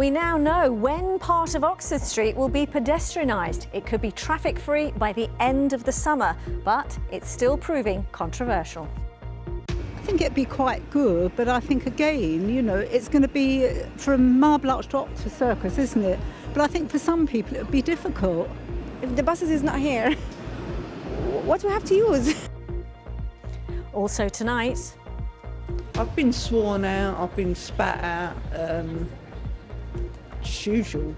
We now know when part of Oxford Street will be pedestrianised. It could be traffic-free by the end of the summer, but it's still proving controversial. I think it'd be quite good, but I think again, you know, it's going to be from Marble Arch to Oxford Circus, isn't it? But I think for some people it would be difficult. If the buses is not here, what do we have to use? Also tonight, I've been sworn out, I've been spat out, as usual.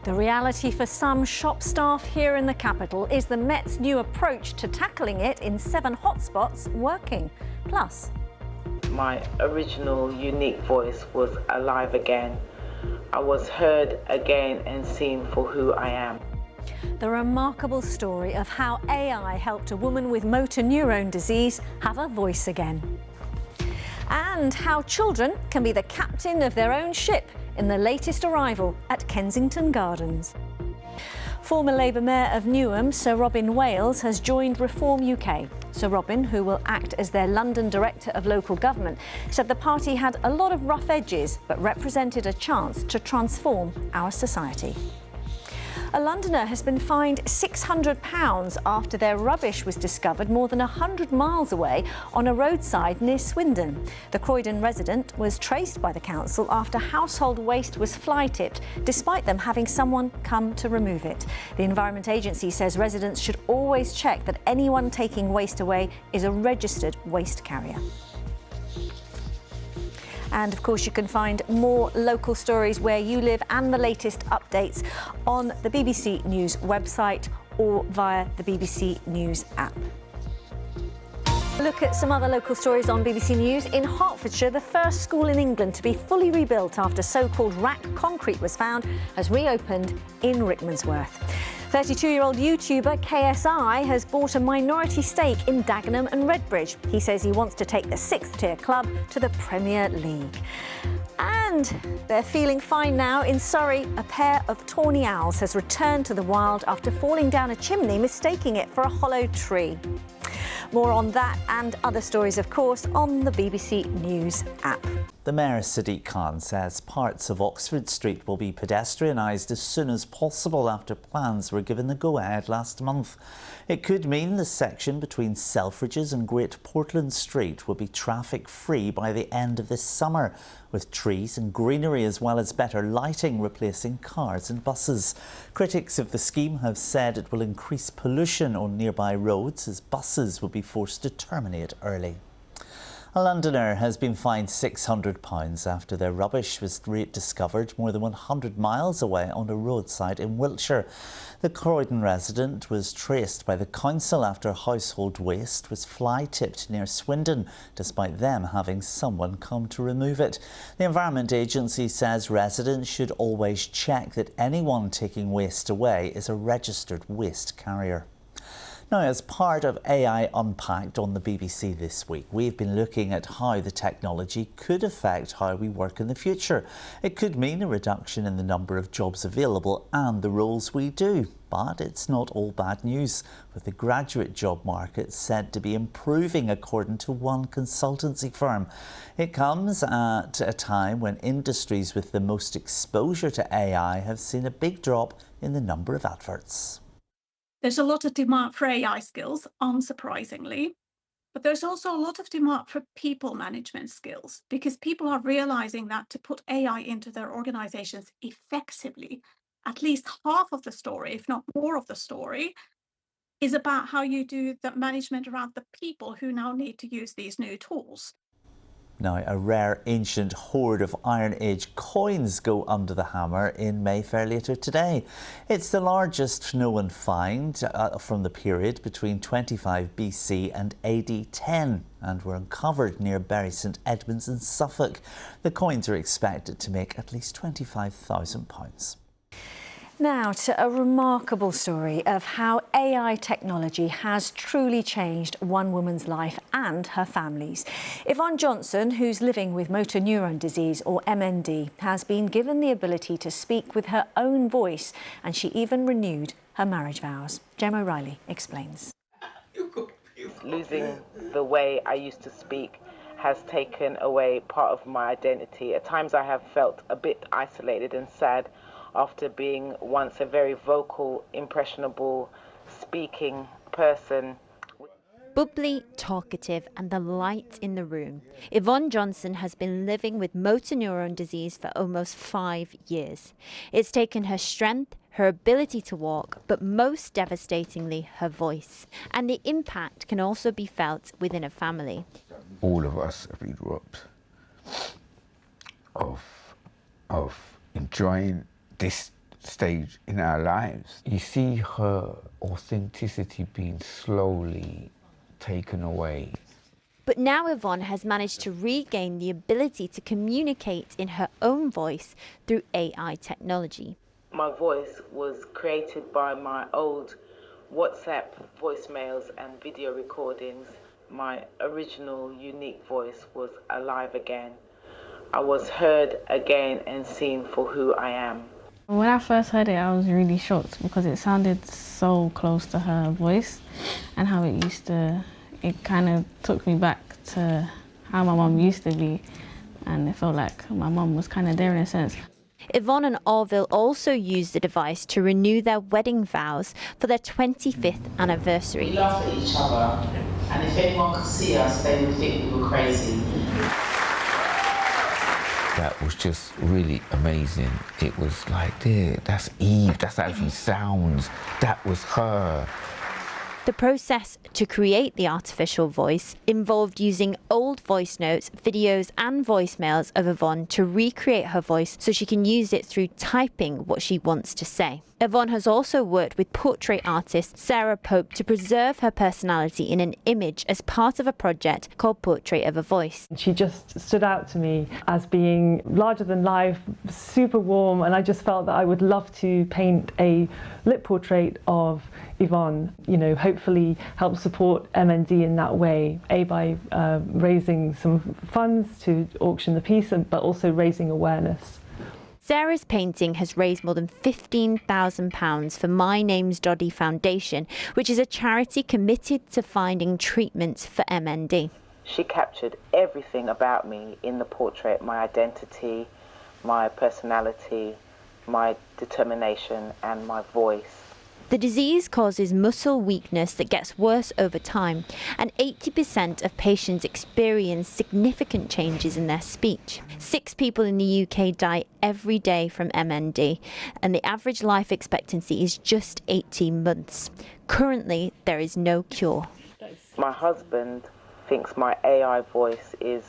the reality for some shop staff here in the capital is the Met's new approach to tackling it in 7 hotspots working. Plus, my original unique voice was alive again. I was heard again and seen for who I am. the remarkable story of how AI helped a woman with motor neurone disease have a voice again. And how children can be the captain of their own ship in the latest arrival at Kensington Gardens. Former Labour Mayor of Newham, Sir Robin Wales, has joined Reform UK. Sir Robin, who will act as their London Director of Local Government, said the party had a lot of rough edges but represented a chance to transform our society. A Londoner has been fined £600 after their rubbish was discovered more than 100 miles away on a roadside near Swindon. The Croydon resident was traced by the council after household waste was fly-tipped, despite them having someone come to remove it. The Environment Agency says residents should always check that anyone taking waste away is a registered waste carrier. And of course, you can find more local stories where you live and the latest updates on the BBC News website or via the BBC News app. Look at some other local stories on BBC News. In Hertfordshire, the first school in England to be fully rebuilt after so-called rack concrete was found has reopened in Rickmansworth. 32-year-old YouTuber KSI has bought a minority stake in Dagenham and Redbridge. He says he wants to take the 6th-tier club to the Premier League. And they're feeling fine now. In Surrey, a pair of tawny owls has returned to the wild after falling down a chimney, mistaking it for a hollow tree. More on that and other stories, of course, on the BBC News app. The Mayor Sadiq Khan says parts of Oxford Street will be pedestrianised as soon as possible after plans were given the go-ahead last month. It could mean the section between Selfridges and Great Portland Street will be traffic-free by the end of this summer, with trees and greenery as well as better lighting replacing cars and buses. Critics of the scheme have said it will increase pollution on nearby roads as buses will be forced to terminate early. A Londoner has been fined £600 after their rubbish was discovered more than 100 miles away on a roadside in Wiltshire. The Croydon resident was traced by the council after household waste was fly-tipped near Swindon, despite them having someone come to remove it. The Environment Agency says residents should always check that anyone taking waste away is a registered waste carrier. Now, as part of AI Unpacked on the BBC this week, we've been looking at how the technology could affect how we work in the future. It could mean a reduction in the number of jobs available and the roles we do. But it's not all bad news, with the graduate job market said to be improving according to one consultancy firm. It comes at a time when industries with the most exposure to AI have seen a big drop in the number of adverts. There's a lot of demand for AI skills, unsurprisingly, but there's also a lot of demand for people management skills because people are realizing that to put AI into their organizations effectively, at least half of the story, if not more of the story, is about how you do the management around the people who now need to use these new tools. Now, a rare ancient hoard of Iron Age coins go under the hammer in Mayfair later today. It's the largest known find from the period between 25 BC and AD 10 and were uncovered near Bury St Edmunds in Suffolk. The coins are expected to make at least £25,000. Now to a remarkable story of how AI technology has truly changed one woman's life and her family's. Yvonne Johnson, who's living with motor neurone disease, or MND, has been given the ability to speak with her own voice, and she even renewed her marriage vows. Gemma O'Reilly explains. Losing the way I used to speak has taken away part of my identity. At times I have felt a bit isolated and sad after being once a very vocal, impressionable, speaking person. Bubbly, talkative, and the light in the room, Yvonne Johnson has been living with motor neurone disease for almost 5 years. It's taken her strength, her ability to walk, but most devastatingly, her voice. And the impact can also be felt within a family. All of us have been robbed of enjoying this stage in our lives. You see her authenticity being slowly taken away. But now Yvonne has managed to regain the ability to communicate in her own voice through AI technology. My voice was created by my old WhatsApp voicemails and video recordings. My original unique voice was alive again. I was heard again and seen for who I am. When I first heard it, I was really shocked because it sounded so close to her voice and how it used to, it kind of took me back to how my mum used to be, and it felt like my mum was kind of there in a sense. Yvonne and Orville also used the device to renew their wedding vows for their 25th anniversary. We laughed at each other, and if anyone could see us, they would think we were crazy. That was just really amazing. It was like, there, that's Eve, that's how she sounds. That was her. The process to create the artificial voice involved using old voice notes, videos and voicemails of Yvonne to recreate her voice so she can use it through typing what she wants to say. Yvonne has also worked with portrait artist Sarah Pope to preserve her personality in an image as part of a project called Portrait of a Voice. She just stood out to me as being larger than life, super warm, and I just felt that I would love to paint a lit portrait of Yvonne, you know, hopefully help support MND in that way, by raising some funds to auction the piece, but also raising awareness. Sarah's painting has raised more than £15,000 for My Name's Doddy Foundation, which is a charity committed to finding treatments for MND. She captured everything about me in the portrait: my identity, my personality, my determination, and my voice. The disease causes muscle weakness that gets worse over time, and 80% of patients experience significant changes in their speech. 6 people in the UK die every day from MND, and the average life expectancy is just 18 months. Currently, there is no cure. My husband thinks my AI voice is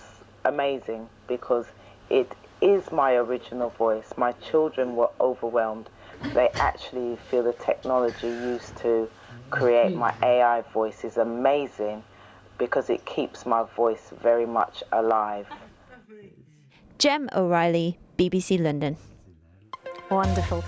amazing because it is my original voice. My children were overwhelmed. They actually feel the technology used to create my AI voice is amazing because it keeps my voice very much alive. Gem O'Reilly, BBC London. Wonderful.